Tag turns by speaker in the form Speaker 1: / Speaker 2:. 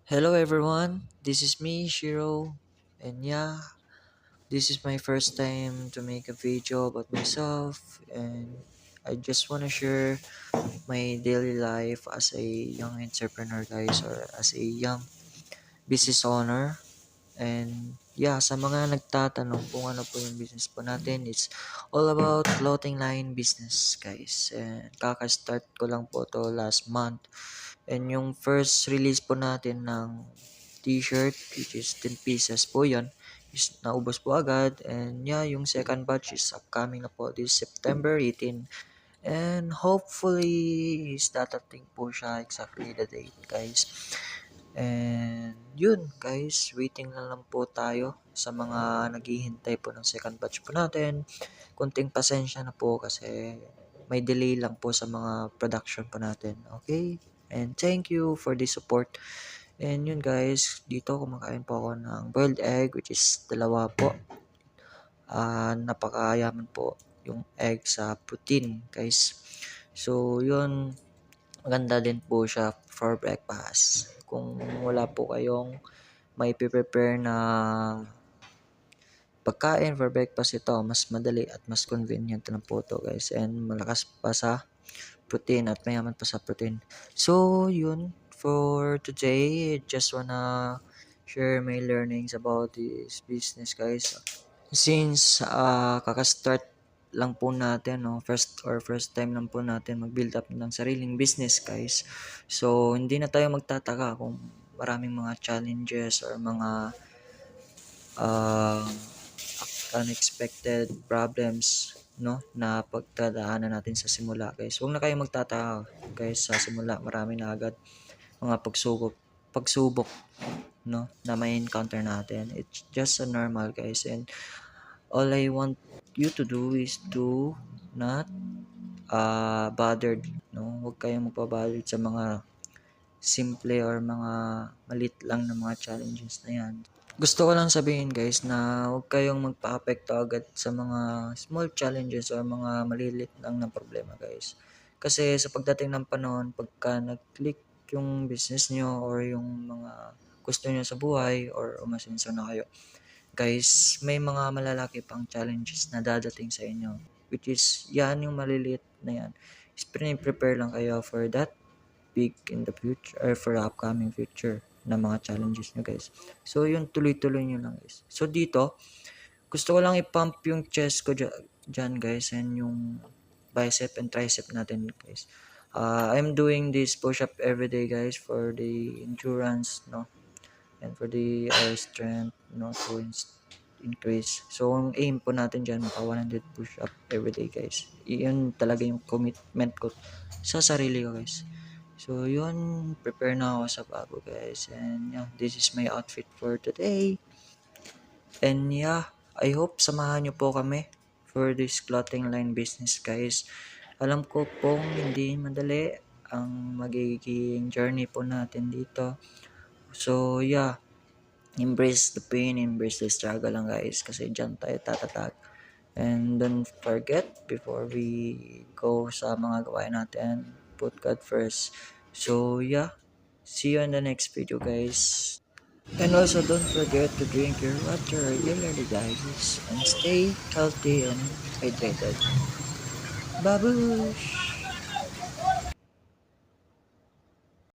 Speaker 1: Hello everyone, this is me, Shiro, and this is my first time to make a video about myself, and I just want to share my daily life as a young entrepreneur, guys, or as a young business owner. And sa mga nagtatanong kung ano po yung business po natin, it's all about clothing line business, guys. And kaka-start ko lang po to last month. And yung first release po natin ng t-shirt, which is 10 pieces po yan, is naubos po agad. And yung second batch is upcoming na po this September 18. And hopefully, is datating po siya exactly the date, guys. And yun, guys, waiting na lang po tayo sa mga naghihintay po ng second batch po natin. Kunting pasensya na po kasi may delay lang po sa mga production po natin. Okay? And thank you for the support. And yun, guys, dito kumakain po ako ng boiled egg, which is dalawa po. Napakayaman po yung egg sa protein, guys. So yun, maganda din po siya for breakfast. Kung wala po kayong may prepare na pagkain for breakfast, ito mas madali at mas convenient na po to, guys, and malakas pa sa protein at mayaman pa sa protein. So yun, for today, just wanna share my learnings about this business, guys. Since kaka-start lang po natin, no, first time lang po natin mag-build up ng sariling business, guys. So hindi na tayo magtataka kung maraming mga challenges or mga uh, unexpected problems, no, na pagdadaanan natin sa simula, guys. Huwag na kayong magtataka, guys, sa simula marami na agad mga pagsubok, no, na may encounter natin. It's just a normal, guys, and all I want you to do is to not bothered, no. Huwag kayong magpa-bothered sa mga simple or mga malit lang na mga challenges na yan. Gusto ko lang sabihin, guys, na huwag kayong magpa-apekto agad sa mga small challenges or mga malilit lang na problema, guys. Kasi sa pagdating ng panahon, pagka nag-click yung business nyo or yung mga gusto nyo sa buhay or umasenso na kayo, guys, may mga malalaki pang challenges na dadating sa inyo. Which is, yan yung maliliit na yan. Is prepare lang kayo for that big in the future or for the upcoming future na mga challenges nyo, guys. So yun, tuloy-tuloy nyo lang, guys. So dito, gusto ko lang i-pump yung chest ko dyan, guys, and yung bicep and tricep natin, guys. I'm doing this push-up every day, guys, for the endurance, no, and for the strength, no, to increase. So ang aim po natin dyan, maka 100 push-up every day, guys. Yun talaga yung commitment ko sa sarili ko, guys. So yun, prepare na ako sa bago, guys. And this is my outfit for today. And I hope samahan nyo po kami for this clothing line business, guys. Alam ko pong hindi madali ang magiging journey po natin dito. So embrace the pain, embrace the struggle lang, guys. Kasi dyan tayo tatatag. And don't forget, before we go sa mga gawain natin, put God first. So see you in the next video, guys. And also don't forget to drink your water regularly, guys. And stay healthy and hydrated. Babush!